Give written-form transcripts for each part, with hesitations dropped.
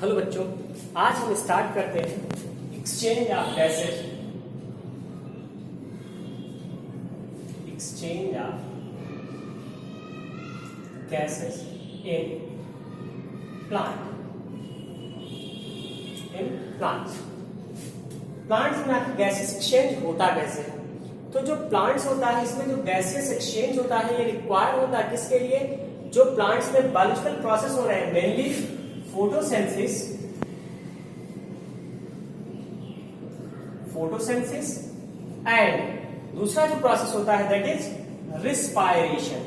Hello बच्चों, आज हम स्टार्ट करते हैं exchange of gases. Exchange of gases in plant. Plants में गैसेस एक्सचेंज होता कैसे है? तो जो प्लांट्स होता है इसमें जो गैसेस एक्सचेंज होता है ये रिक्वायर होता है किसके लिए? जो प्लांट्स में बायोलॉजिकल प्रोसेस हो रहे हैं, मेनली फोटोसिंथेसिस एंड दूसरा जो प्रोसेस होता है दैट इज रिस्पायरेशन।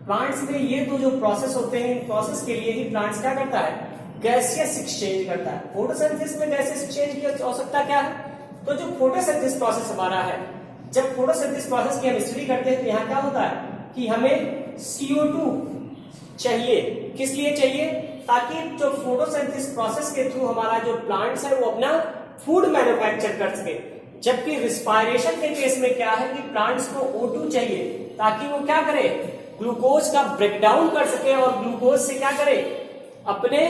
प्लांट्स में ये दो जो प्रोसेस होते हैं, इन प्रोसेस के लिए ही प्लांट्स क्या करता है? गैसियस एक्सचेंज करता है। फोटोसिंथेसिस में गैसियस एक्सचेंज की आवश्यकता क्या है? तो जो फोटोसिंथेसिस प्रोसेस हमारा है, जब फोटोसिंथेसिस प्रोसेस की हम स्टडी करते हैं तो यहाँ क्या होता है कि हमें CO2 चाहिए। किस लिए चाहिए? ताकि जो फोटोसिंथेसिस प्रोसेस के थ्रू हमारा जो प्लांट्स है वो अपना फूड मैन्युफैक्चर कर सके। जबकि रिस्पायरेशन के केस में क्या है कि प्लांट्स को O2 चाहिए ताकि वो क्या करे? ग्लूकोज का ब्रेकडाउन कर सके और ग्लूकोज से क्या करे? अपने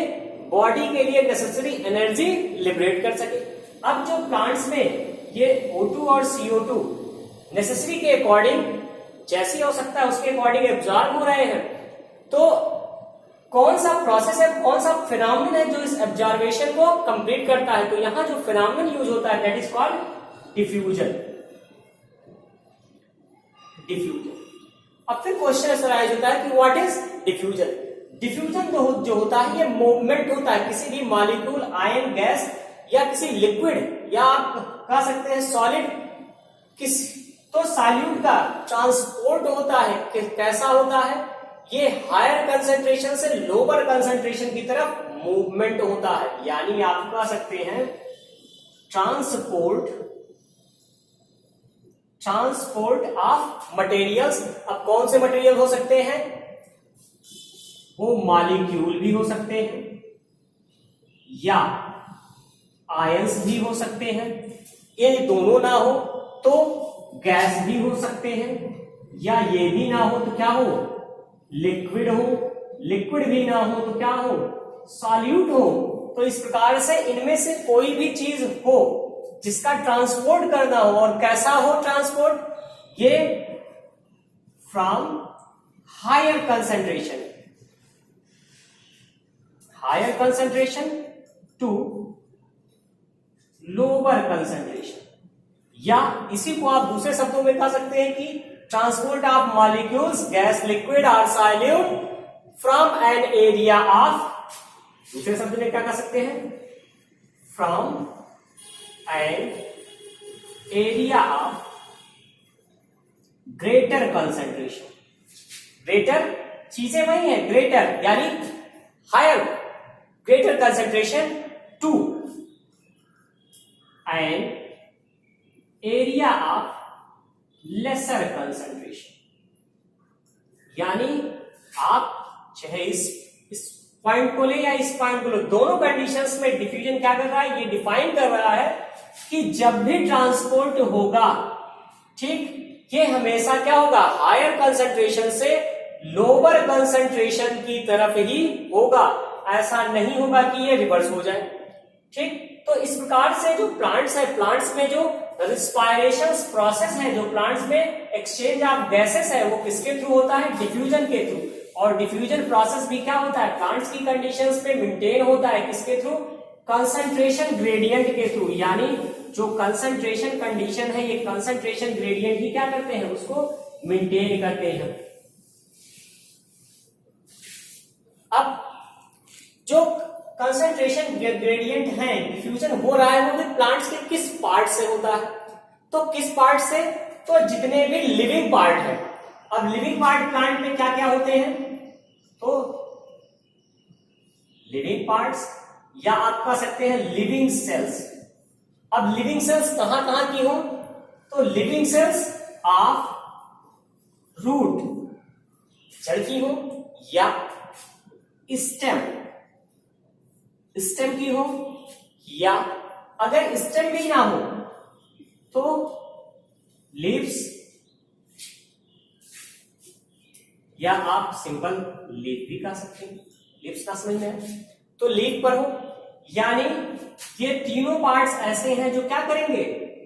बॉडी के लिए नेसेसरी एनर्जी लिबरेट कर सके। अब जो प्लांट्स में ये O2 और CO2 नेसेसरी के अकॉर्डिंग जैसी आवश्यकता है उसके अकॉर्डिंग एब्जॉर्ब हो रहे हैं, तो कौन सा प्रोसेस है, कौन सा फिनोमेनन है जो इस एब्जॉर्वेशन को कंप्लीट करता है? तो यहां जो फिनोमेनन यूज होता है दैट इज कॉल्ड डिफ्यूजन। अब फिर क्वेश्चन ऐसा राइज होता है कि व्हाट इज डिफ्यूजन? डिफ्यूजन जो होता है ये मूवमेंट होता है किसी भी मॉलिक्यूल, आयन, गैस या किसी लिक्विड या आप कह सकते हैं सॉलिड, किस तो सॉल्यूट का ट्रांसपोर्ट होता है। कैसा होता है? ये हायर कंसंट्रेशन से लोअर कंसंट्रेशन की तरफ मूवमेंट होता है, यानी आप कह सकते हैं ट्रांसपोर्ट ऑफ मटेरियल्स। अब कौन से मटेरियल हो सकते हैं? वो मॉलिक्यूल भी हो सकते हैं या आयंस भी हो सकते हैं। ये दोनों ना हो तो गैस भी हो सकते हैं, या ये भी ना हो तो क्या हो? लिक्विड हो। लिक्विड भी ना हो तो क्या हो? सॉल्यूट हो। तो इस प्रकार से इनमें से कोई भी चीज हो जिसका ट्रांसपोर्ट करना हो, और कैसा हो ट्रांसपोर्ट? ये from higher concentration to lower concentration, या इसी को आप दूसरे शब्दों में कह सकते हैं कि transport of molecules, gas, liquid और solute from an area of, दूसरे शब्द में क्या कह सकते हैं? From an area of greater concentration. Greater चीजें वही है, ग्रेटर यानी higher, greater concentration to an area of lesser concentration. यानी आप चाहे इस पॉइंट को ले या इस पॉइंट को ले, दोनों कंडीशंस में डिफ्यूजन क्या कर रहा है? ये डिफाइन कर रहा है कि जब भी ट्रांसपोर्ट होगा, ठीक, ये हमेशा क्या होगा? हायर कंसंट्रेशन से लोअर कंसंट्रेशन की तरफ ही होगा। ऐसा नहीं होगा कि ये रिवर्स हो जाए। ठीक, तो इस प्रकार से जो प्लांट्स है, प्लांट्स में जो रिस्पायरेशन प्रोसेस है, जो प्लांट्स में एक्सचेंज ऑफ गैसेस है, वो किसके थ्रू होता है? डिफ्यूजन के थ्रू। और डिफ्यूजन प्रोसेस भी क्या होता है? प्लांट्स की कंडीशंस पे मेंटेन होता है किसके थ्रू? कंसंट्रेशन ग्रेडियंट के थ्रू। यानी जो कंसंट्रेशन कंडीशन है, ये कंसंट्रेशन ग्रेडियंट ही क्या करते हैं? उसको मेंटेन करते हैं। अब जो कंसंट्रेशन ग्रेडियंट है, डिफ्यूजन हो रहा है, वो भी प्लांट्स के किस पार्ट से होता है? तो किस पार्ट से? तो जितने भी लिविंग पार्ट है। अब लिविंग पार्ट प्लांट में क्या क्या होते हैं? तो लिविंग पार्ट्स, या आप कह सकते हैं लिविंग सेल्स। अब लिविंग सेल्स कहां कहां की हो? तो लिविंग सेल्स ऑफ रूट, जड़ की हो, या स्टेम की हो, या अगर स्टेम भी ना हो तो लीव्स, या आप सिंपल लीफ भी कह सकते हैं। लीव्स का समझ में है तो लीफ पर हो, यानी ये तीनों पार्ट्स ऐसे हैं जो क्या करेंगे,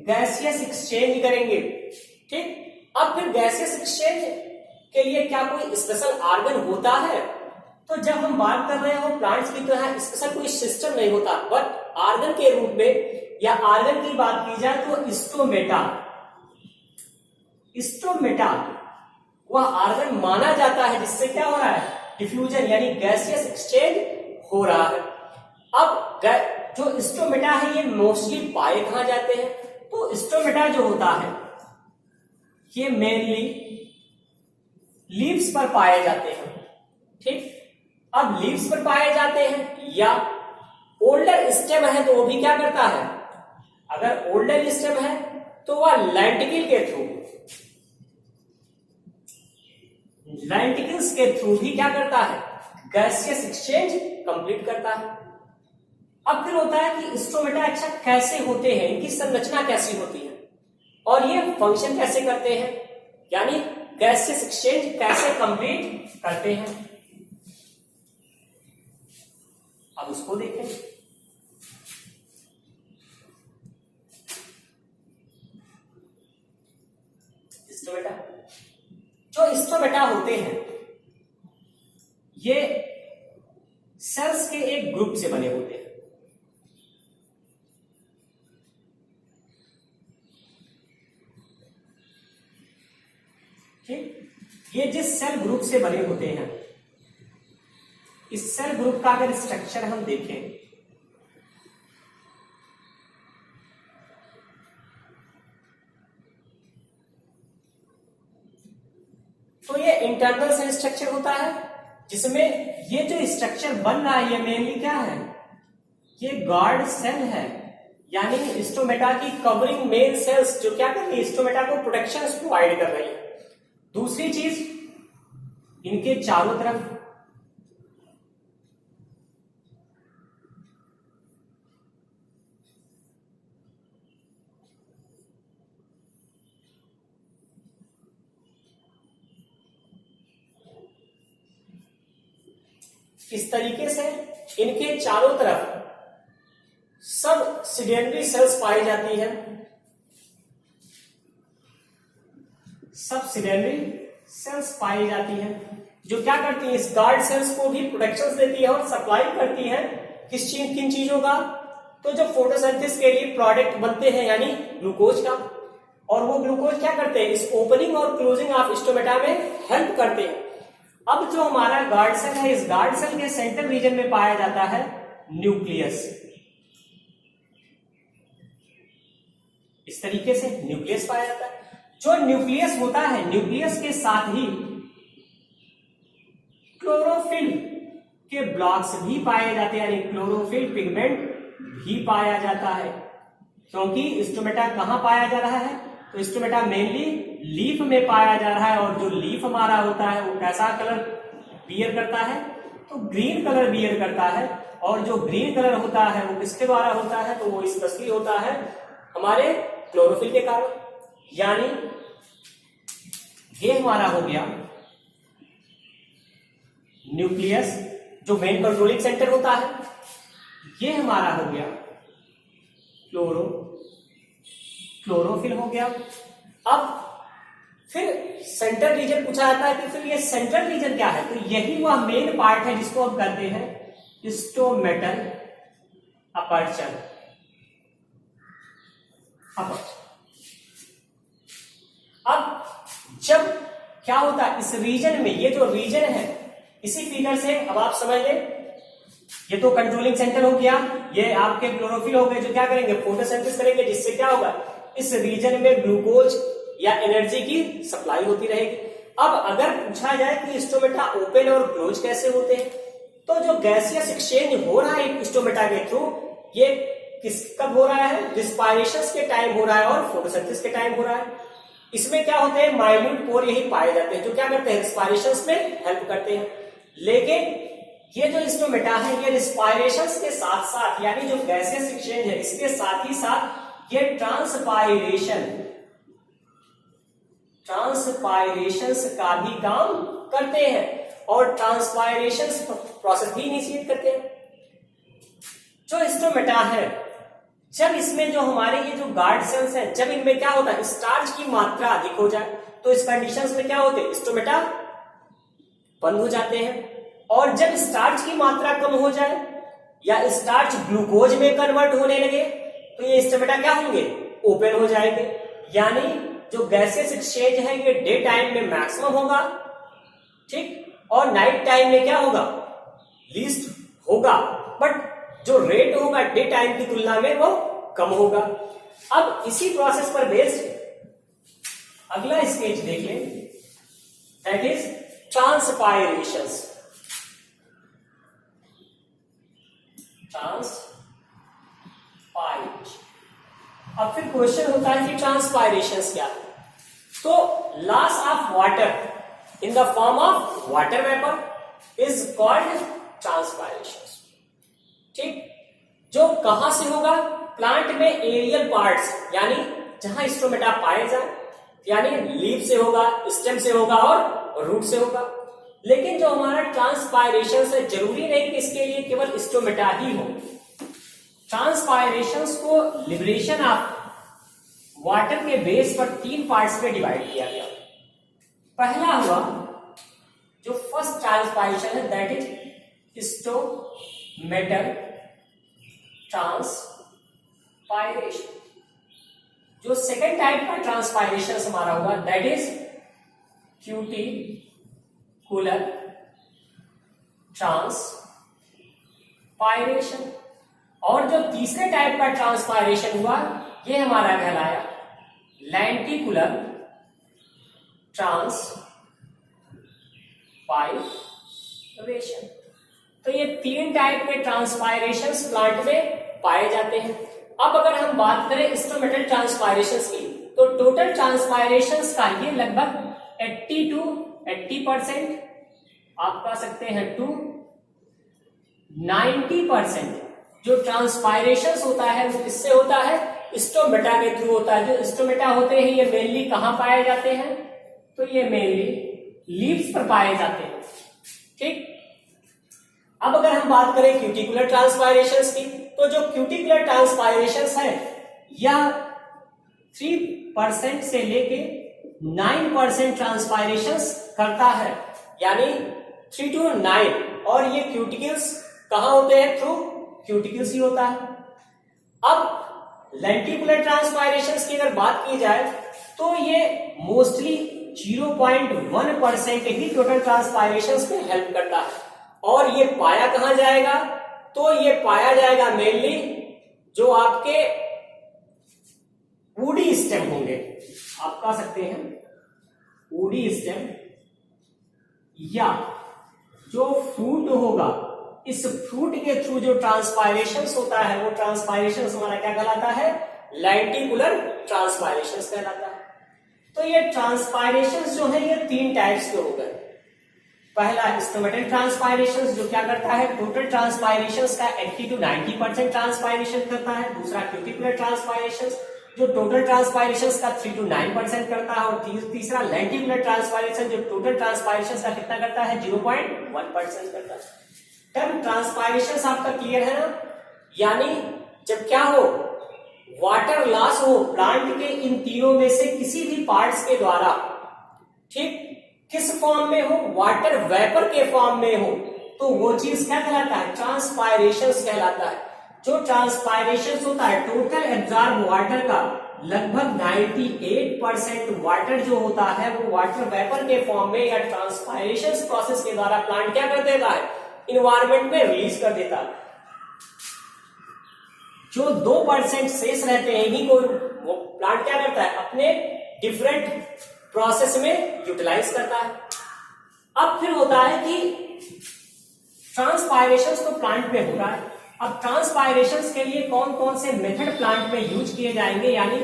गैसियस एक्सचेंज करेंगे। ठीक, अब फिर गैसियस एक्सचेंज के लिए क्या कोई स्पेशल ऑर्गन होता है? तो जब हम बात कर रहे हो प्लांट्स की तो यहाँ स्पेशल कोई सिस्टम नहीं होता, बट ऑर्गन के रूप में या ऑर्गन की बात की जाए तो स्टोमेटा, स्टोमेटा वह ऑर्गन माना जाता है जिससे क्या हो रहा है, डिफ्यूजन यानी गैसियस एक्सचेंज हो रहा है। अब जो स्टोमेटा है ये मोस्टली पाए कहां जाते हैं? तो स्टोमेटा जो होता है ये मेनली लीव्स पर पाए जाते हैं। ठीक, अब लीव्स पर पाए जाते हैं या ओल्डर स्टेम है तो वो भी क्या करता है, अगर ओल्डर स्टेम है तो वह लेंटिकल के थ्रू, लेंटिकल्स के थ्रू भी क्या करता है, गैसियस एक्सचेंज कंप्लीट करता है। अब फिर होता है कि स्टोमेटा अच्छा कैसे होते हैं, इनकी संरचना कैसी होती है और ये फंक्शन कैसे करते हैं, यानी गैसियस एक्सचेंज कैसे कंप्लीट करते हैं, अब उसको देखें। स्टोमेटा, जो स्टोमेटा होते हैं ये सेल्स के एक ग्रुप से बने होते हैं। ठीक, ये जिस सेल ग्रुप से बने होते हैं, इस सेल ग्रुप का अगर स्ट्रक्चर हम देखें तो ये इंटरनल सेल स्ट्रक्चर होता है, जिसमें ये जो स्ट्रक्चर बन रहा है ये मेनली क्या है, ये गार्ड सेल है, यानी स्टोमेटा की कवरिंग मेन सेल्स जो क्या कर रही है, स्टोमेटा को प्रोटेक्शन प्रोवाइड कर रही है। दूसरी चीज, इनके चारों तरफ इस तरीके से इनके चारों तरफ सब सिडेंटरी सेल्स पाई जाती है, सब सिडेंटरी सेल्स पाई जाती है जो क्या करती है, इस गार्ड सेल्स को भी प्रोटेक्शन देती है और सप्लाई करती है किस चीज, किन चीजों का, तो जो फोटोसिंथेसिस के लिए प्रोडक्ट बनते हैं यानी ग्लूकोज का, और वो ग्लूकोज क्या करते हैं, इस ओपनिंग और क्लोजिंग ऑफ स्टोमेटा में हेल्प करते हैं। अब जो हमारा गार्ड सेल है, इस गार्ड सेल के सेंट्रल रीजन में पाया जाता है न्यूक्लियस। इस तरीके से न्यूक्लियस पाया जाता है। जो न्यूक्लियस होता है, न्यूक्लियस के साथ ही क्लोरोफिल के ब्लॉक्स भी पाए जाते हैं, यानी क्लोरोफिल पिगमेंट भी पाया जाता है। क्योंकि स्टोमेटा कहां पाया जा रहा है, तो स्टोमेटा मेनली लीफ में पाया जा रहा है, और जो लीफ हमारा होता है वो कैसा कलर बियर करता है, तो ग्रीन कलर बियर करता है। और जो ग्रीन कलर होता है वो किसके द्वारा होता है, तो वो स्पेशली होता है हमारे क्लोरोफिल के कारण। यानी ये हमारा हो गया न्यूक्लियस जो मेन कंट्रोलिंग सेंटर होता है, ये हमारा हो गया क्लोरोफिल हो गया। अब फिर सेंट्रल रीजन पूछा जाता है कि फिर ये सेंट्रल रीजन क्या है, तो यही वह मेन पार्ट है जिसको हम कहते हैं स्टोमेटल अपर्चर। अब जब क्या होता है इस रीजन में, ये जो रीजन है इसी फिगर से अब आप समझ लें, ये तो कंट्रोलिंग सेंटर हो गया, ये आपके क्लोरोफिल हो गए जो क्या करेंगे, फोटोसिंथेसिस करेंगे, जिससे क्या होगा इस रीजन में ग्लूकोज या एनर्जी की सप्लाई होती रहेगी। अब अगर पूछा जाए कि स्टोमेटा ओपन और क्लोज कैसे होते हैं, तो जो गैसियस एक्सचेंज हो रहा है स्टोमेटा के थ्रू, ये कब हो रहा है, रिस्पायरेशन के टाइम हो रहा है और फोटोसिंथेसिस के टाइम हो रहा है। इसमें क्या होते हैं, माइन्यूट पोर यही पाए जाते हैं जो क्या करते हैं, रिस्पायरेशन में हेल्प करते हैं। लेकिन ये जो स्टोमेटा है ये रिस्पायरेशन के साथ साथ, यानी जो गैसियस एक्सचेंज है इसके साथ ही साथ ये ट्रांसपायरेशन ट्रांसपायरेशंस का भी काम करते हैं और ट्रांसपायरेशंस प्रोसेस भी इनिशिएट करते हैं। जो स्टोमेटा है, जब इसमें जो हमारे ये जो गार्ड सेल्स हैं, जब इनमें क्या होता है, स्टार्च की मात्रा अधिक हो जाए तो इस कंडीशंस में क्या होते हैं, स्टोमेटा बंद हो जाते हैं। और जब स्टार्च की मात्रा कम हो जाए या स्टार्च ग्लूकोज में कन्वर्ट होने लगे तो ये स्टोमेटा क्या होंगे, ओपन हो जाएंगे। यानी जो गैसेस एक्सचेंज है ये डे टाइम में मैक्सिमम होगा, ठीक, और नाइट टाइम में क्या होगा, लीस्ट होगा, बट जो रेट होगा डे टाइम की तुलना में वो कम होगा। अब इसी प्रोसेस पर बेस्ड अगला स्टेज देख लें, दैट इज ट्रांसपायरेशंस। अब फिर क्वेश्चन होता है कि ट्रांसपायरेशंस क्या है। तो loss of water in the form of water vapour is called transpirations, ठीक। जो कहां से होगा, प्लांट में एरियल पार्ट्स यानी जहां स्टोमेटा पाए जाए, यानी लीफ से होगा, स्टेम से होगा और रूट से होगा। लेकिन जो हमारा ट्रांसपायरेशन है, जरूरी नहीं कि इसके लिए केवल स्टोमेटा ही हो। ट्रांसपायरेशंस को लिबरेशन ऑफ वाटर के बेस पर 3 पार्ट्स में डिवाइड किया गया। पहला हुआ जो फर्स्ट ट्रांसपायरेशन है, दैट इज स्टोमेटल ट्रांसपायरेशन। जो सेकेंड टाइप का ट्रांसपायरेशन हमारा होगा, दैट इज क्यूटिकुलर ट्रांसपायरेशन। और जो तीसरे टाइप का ट्रांसपायरेशन हुआ, ये हमारा कहलाया लेंटिकुलर ट्रांसपायरेशन। तो ये 3 टाइप के ट्रांसपायरेशंस प्लांट में पाए जाते हैं। अब अगर हम बात करें स्टोमेटल ट्रांसपायरेशंस की, तो टोटल ट्रांसपायरेशंस का ये लगभग 80 to 80%, आप कह सकते हैं टू 90% जो ट्रांसपायरेशंस होता है वो किससे होता है, स्टोमेटा के थ्रू होता है। जो स्टोमेटा होते हैं ये मेनली कहां पाए जाते हैं, तो ये मेनली लीव्स पर पाए जाते हैं, ठीक। अब अगर हम बात करें क्यूटिकुलर ट्रांसपायरेशंस की, तो जो क्यूटिकुलर ट्रांसपायरेशंस है यह 3% से लेके 9% ट्रांसपायरेशंस करता है, यानी 3 to 9। और ये क्यूटिकल्स कहां होते हैं, थ्रू क्यूटिकल्स ही होता है। अब लेंटिकुलर ट्रांसपायरेशंस की अगर बात की जाए तो ये मोस्टली 0.1% ही टोटल ट्रांसपायरेशंस में हेल्प करता है। और ये पाया कहां जाएगा, तो ये पाया जाएगा मेनली जो आपके वुडी स्टेम होंगे, आप कह सकते हैं वुडी स्टेम, या जो फ्रूट होगा, इस फ्रूट के थ्रू जो ट्रांसपायरेशंस होता है वो ट्रांसपायरेशंस हमारा क्या कहलाता है, लेंटिकुलर ट्रांसपायरेशंस कहलाता है। तो ये ट्रांसपायरेशंस जो है ये 3 टाइप्स के हो गए। पहला स्टोमेटल ट्रांसपायरेशंस जो क्या करता है, टोटल ट्रांसपायरेशंस का 80 to 90% ट्रांसपायरेशन करता है। दूसरा क्यूटिकुलर ट्रांसपायरेशंस जो टोटल ट्रांसपायरेशंस का 3 to 9% करता है। और तीसरा लेंटिकुलर ट्रांसपायरेशन जो टोटल ट्रांसपायरेशंस का कितना करता है, 0.1% करता है। टर्म ट्रांसपायरेशंस आपका क्लियर है ना, यानी जब क्या हो, वाटर लॉस हो प्लांट के इन तीनों में से किसी भी पार्ट्स के द्वारा, ठीक, किस फॉर्म में हो, वाटर वेपर के फॉर्म में हो, तो वो चीज क्या कहलाता है, ट्रांसपायरेशंस कहलाता है। जो ट्रांसपायरेशंस होता है, टोटल एब्जॉर्ब वाटर का लगभग 98% वाटर जो होता है वो वाटर वेपर के फॉर्म में या ट्रांसपायरेशंस प्रोसेस के द्वारा प्लांट क्या कर देता है, इन्वायरमेंट में रिलीज कर देता है। जो 2% शेष रहते हैं इन्हीं को वो प्लांट क्या करता है, अपने डिफरेंट प्रोसेस में यूटिलाइज करता है। अब फिर होता है कि ट्रांसपायरेशंस तो प्लांट में हो रहा है। अब ट्रांसपायरेशंस के लिए कौन कौन से मेथड प्लांट में यूज किए जाएंगे, यानी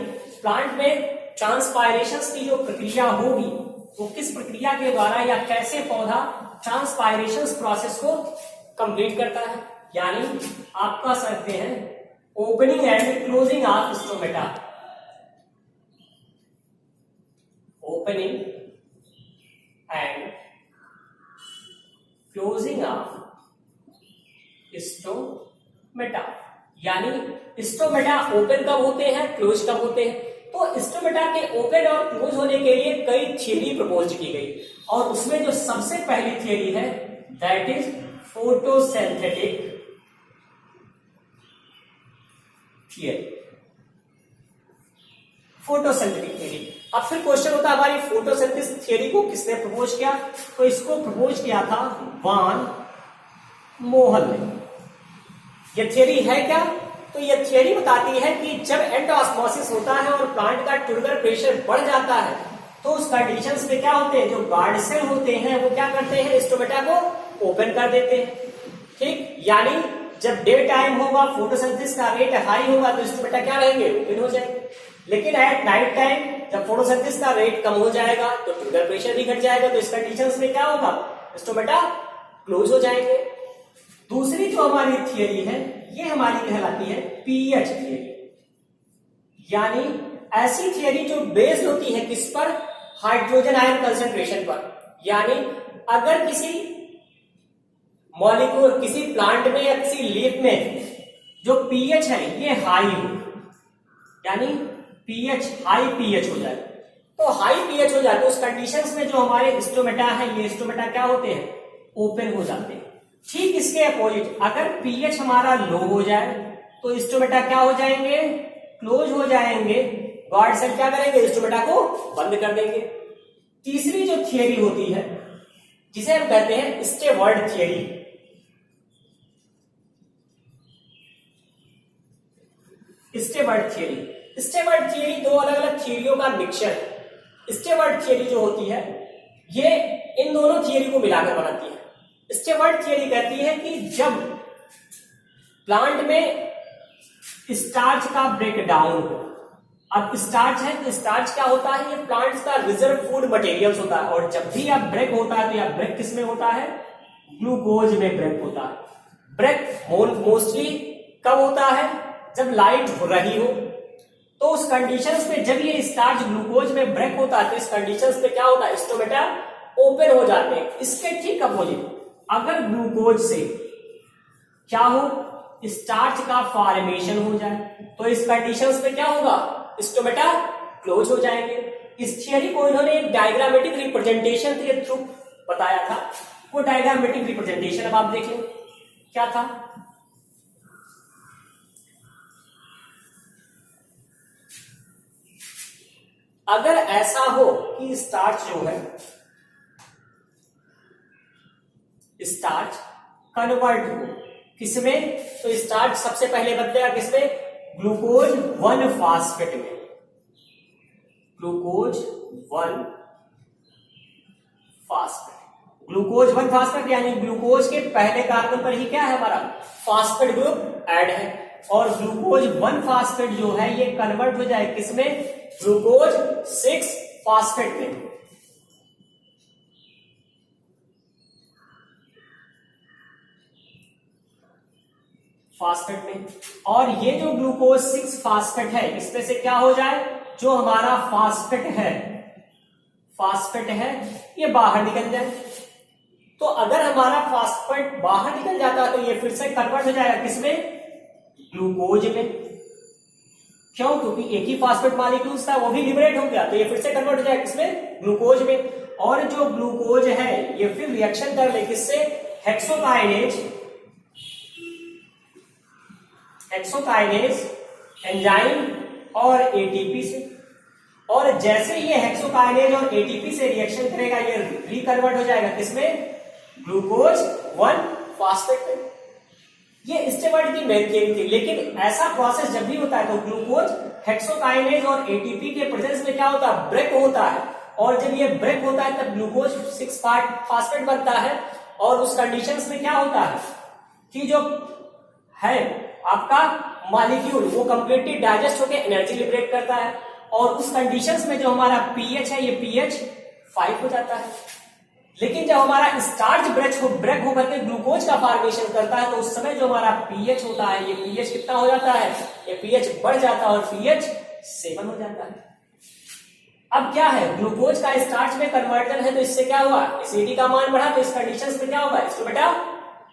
प्लांट में ट्रांसपायरेशंस की जो प्रक्रिया होगी वो किस प्रक्रिया के द्वारा या कैसे पौधा ट्रांसपायरेशंस प्रोसेस को कंप्लीट करता है। यानी आप कह सकते हैं opening and closing of stomata, opening and closing of stomata. यानी स्टोमेटा ओपन कब होते हैं, क्लोज कब होते हैं। तो स्टोमेटा के ओपन और क्लोज होने के लिए कई थियरी प्रपोज की गई, और उसमें जो सबसे पहली थियरी है that is photosynthetic theory. Photosynthetic theory. अब फिर क्वेश्चन होता है हमारी फोटोसिंथेसिस थियरी को किसने प्रपोज किया। तो इसको प्रपोज किया था वान मोहल ने। ये थियरी है क्या, तो ये थियरी बताती है कि जब एंडोऑस्मोसिस होता है और प्लांट का ट्यूबुलर प्रेशर बढ़ जाता है तो उस कंडीशंस में क्या होते हैं, जो गार्ड सेल होते हैं वो क्या करते हैं, स्टोमेटा को ओपन कर देते हैं। ठीक, यानी जब डे टाइम होगा, फोटोसिंथेसिस का रेट हाई होगा तो स्टोमेटा क्या रहेंगे, ओपन हो जाएंगे। लेकिन एट नाइट टाइम जब फोटोसिंथेसिस का रेट कम हो जाएगा तो ट्यूबुलर प्रेशर भी घट जाएगा, तो इस कंडीशंस में क्या होगा, स्टोमेटा क्लोज हो जाएंगे। दूसरी जो हमारी थियरी है ये हमारी कहलाती है पीएच थियरी। यानी ऐसी थियरी जो बेस्ड होती है किस पर, हाइड्रोजन आयन कंसंट्रेशन पर। यानी अगर किसी मॉलिक्यूल, किसी प्लांट में या किसी लीफ में जो पीएच है ये हाई हो, यानी पीएच हाई पीएच हो जाए, तो हाई पीएच हो जाए तो उस कंडीशंस में जो हमारे स्टोमेटा है ये स्टोमेटा क्या होते हैं, ओपन हो जाते हैं। ठीक इसके अपोजिट अगर पीएच हमारा लो हो जाए तो स्टोमेटा क्या हो जाएंगे, क्लोज हो जाएंगे। गार्ड सेल क्या करेंगे, स्टोमेटा को बंद कर देंगे। तीसरी जो थियरी होती है जिसे हम कहते हैं steward theory. Steward theory, steward theory दो अलग अलग थियरियों का मिक्सचर है। स्टेवर्ड थियरी जो होती है ये इन दोनों थियरी को मिलाकर बनाती है। स्टेवर्ड थियरी कहती है कि जब प्लांट में स्टार्च का ब्रेकडाउन हो, अब स्टार्च है तो स्टार्च क्या होता है, ये प्लांट्स का रिजर्व फूड मटेरियल्स होता है, और जब भी आप ब्रेक होता है तो यह ब्रेक किस में होता है, ग्लूकोज में ब्रेक होता है। ब्रेक मोस्टली कब होता है, जब लाइट हो रही हो। तो उस कंडीशंस में जब ये स्टार्च ग्लूकोज में ब्रेक होता है तो इस कंडीशंस में क्या होता है, स्टोमेटा ओपन हो जाते हैं। इसके ठीक अपोजिट अगर ग्लूकोज से क्या हो, स्टार्च का फॉर्मेशन हो जाए तो इस कंडीशंस में क्या होगा, स्टोमेटा क्लोज हो जाएंगे। इस थियरी को इन्होंने एक डायग्रामेटिक रिप्रेजेंटेशन के थ्रू बताया था। वो डायग्रामेटिक रिप्रेजेंटेशन अब आप देखें क्या था। अगर ऐसा हो कि स्टार्च जो है, स्टार्च कन्वर्ट हो किसमें, तो स्टार्च सबसे पहले बनता है किसमें, ग्लूकोज 1 फास्फेट में। ग्लूकोज 1 फास्फेट, ग्लूकोज 1 फास्फेट यानी ग्लूकोज के पहले कार्बन पर ही क्या है हमारा, फास्फेट ग्रुप ऐड है, और ग्लूकोज 1 फास्फेट जो है ये कन्वर्ट हो जाए किसमें, ग्लूकोज 6 फास्फेट में। फास्फेट में, और ये जो ग्लूकोज 6 फास्फेट है इसमें से क्या हो जाए, जो हमारा फास्फेट है ये बाहर निकल जाए। तो अगर हमारा फास्फेट बाहर निकल जाता है तो ये फिर से कन्वर्ट हो जाएगा किसमें, ग्लूकोज में। क्यों, क्योंकि एक ही फास्फेट मॉलिक्यूल्स था वो भी लिबरेट हो गया, तो ये फिर से कन्वर्ट हो जाएगा किसमें, ग्लूकोज में। और जो ग्लूकोज है ये फिर रिएक्शन कर ले किससे, हेक्सोकाइनेज एंजाइम और एटीपी से। और जैसे ये हेक्सोकाइनेज और एटीपी से रिएक्शन करेगा ये रिकन्वर्ट हो जाएगा किसमें, ग्लूकोज 1 फास्फेट में। ये स्टेवर्ड की मेन थियरी थी। लेकिन ऐसा प्रोसेस जब भी होता है तो ग्लूकोज हेक्सोकाइनेज और एटीपी के प्रेजेंस में क्या होता है, ब्रेक होता है, और जब ये ब्रेक होता है तब ग्लूकोज 6 फास्फेट बनता है। और उस कंडीशंस में क्या होता है कि जो है आपका मॉलिक्यूल वो कंप्लीटली डाइजेस्ट होकर एनर्जी लिबरेट करता है, और उस कंडीशंस में जो हमारा पीएच है ये पीएच 5 हो जाता है। लेकिन जब हमारा स्टार्च ब्रेक होकर के ग्लूकोज का फॉर्मेशन करता है तो उस समय जो हमारा पीएच होता है ये पीएच कितना हो जाता है, ये पीएच बढ़ जाता है और पीएच 7 हो जाता है। अब क्या है, ग्लूकोज का स्टार्च में कन्वर्जन है, तो इससे क्या हुआ, एसिडिटी का मान बढ़ा, तो इस कंडीशंस में क्या होगा, इसको बेटा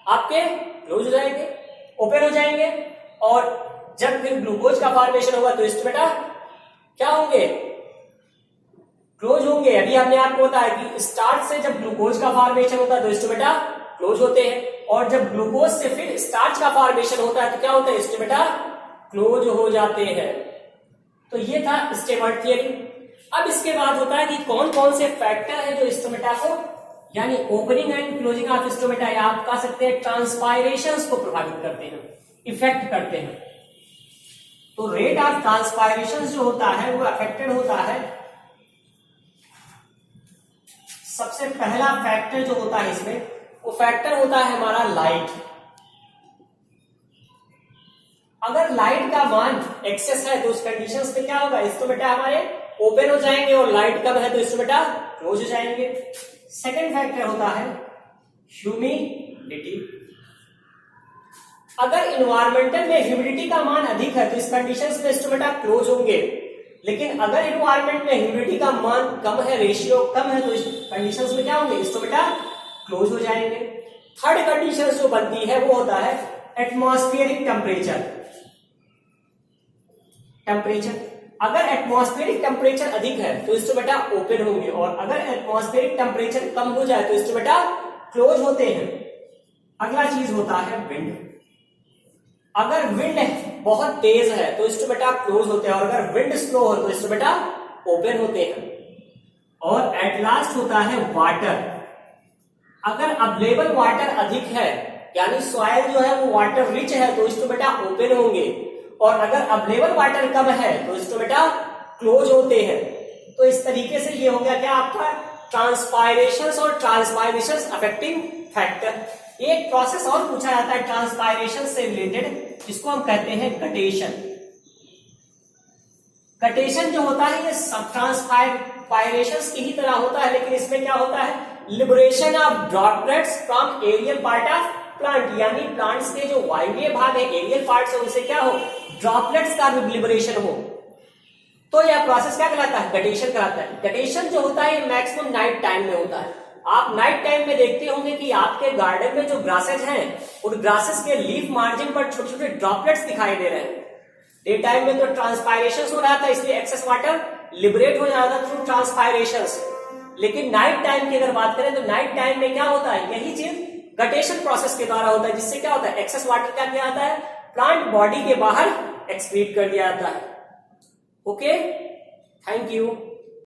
आपके क्लोज हो जाएंगे, ओपन हो जाएंगे। और जब फिर ग्लूकोज का फॉर्मेशन होगा तो इसको बेटा क्या होंगे, क्लोज होंगे। अभी हमने आपको बताया कि स्टार्च से जब ग्लूकोज का फॉर्मेशन होता है तो इसको बेटा क्लोज होते हैं, और जब ग्लूकोज से फिर स्टार्च का फॉर्मेशन होता है तो क्या होता है, इसको बेटा क्लोज हो जाते हैं। तो ये था स्टेमर्ट थियरी। अब इसके बाद होता है कि कौन कौन से फैक्टर है जो स्टोमेटा को, यानी opening and closing of stomata, या आप कह सकते हैं ट्रांसपायरेशन को प्रभावित करते हैं, इफेक्ट करते हैं। तो रेट ऑफ ट्रांसपायरेशन जो होता है वो अफेक्टेड होता है। सबसे पहला फैक्टर जो होता है इसमें, वो फैक्टर होता है हमारा लाइट। अगर लाइट का मान एक्सेस है तो उस कंडीशंस में क्या होगा, स्टोमेटा हमारे ओपन हो जाएंगे, और लाइट कम है तो स्टोमेटा क्लोज हो जाएंगे। सेकंड फैक्टर होता है ह्यूमिडिटी। अगर इन्वायरमेंटल में ह्यूमिडिटी का मान अधिक है तो इस कंडीशंस में स्टोमेटा क्लोज होंगे, लेकिन अगर इन्वायरमेंट में ह्यूमिडिटी का मान कम है, रेशियो कम है, तो इस कंडीशंस में क्या होंगे, स्टोमेटा क्लोज हो जाएंगे। थर्ड कंडीशन जो बनती है वो होता है एटमॉस्फेरिक टेम्परेचर। अगर एटमॉस्फेरिक टेम्परेचर अधिक है तो स्टोमेटा ओपन होंगे, और अगर एटमॉस्फेरिक टेम्परेचर कम हो जाए तो स्टोमेटा क्लोज होते हैं। अगला चीज होता है विंड। अगर विंड बहुत तेज है तो स्टोमेटा क्लोज होते हैं, और अगर विंड स्लो हो तो स्टोमेटा ओपन होते हैं। और एट लास्ट होता है वाटर। अगर अवेलेबल वाटर अधिक है, यानी सॉइल जो है वो वाटर रिच है, तो स्टोमेटा ओपन होंगे, और अगर अवेलेबल वाटर कम है तो स्टोमेटा क्लोज होते हैं। तो इस तरीके से ये हो गया क्या आपका ट्रांसपायरेशन और ट्रांसपायरेशन अफेक्टिंग फैक्टर। एक प्रोसेस और पूछा जाता है ट्रांसपायरेशन से रिलेटेड, जिसको हम कहते हैं गटेशन। गटेशन जो होता है ये सब ट्रांसपायरेशन की ही तरह होता है, लेकिन इसमें क्या होता है, liberation of droplets from aerial part of plant, यानी प्लांट्स के जो वायवीय भाग है, एरियल पार्ट्स है, उनसे क्या हो, ड्रॉपलेट्स का लिबरेशन हो। तो यह प्रोसेस क्या कहलाता है, गटेशन कहलाता है। गटेशन जो होता है मैक्सिमम नाइट टाइम में होता है। आप नाइट टाइम में देखते होंगे कि आपके गार्डन में जो ग्रासेस हैं, उन ग्रासेस के लीफ मार्जिन पर छोटे छोटे ड्रॉपलेट्स दिखाई दे रहे हैं। डे टाइम में तो ट्रांसपायरेशन हो रहा था, इसलिए एक्सेस वाटर लिबरेट हो जाता थ्रू ट्रांसपायरेशन, लेकिन नाइट टाइम की अगर बात करें तो नाइट टाइम में क्या होता है, यही चीज गटेशन प्रोसेस के द्वारा होता है, जिससे क्या होता है, एक्सेस वाटर क्या किया जाता है, प्लांट बॉडी के बाहर एक्सक्रीट कर दिया जाता है। Okay, thank you.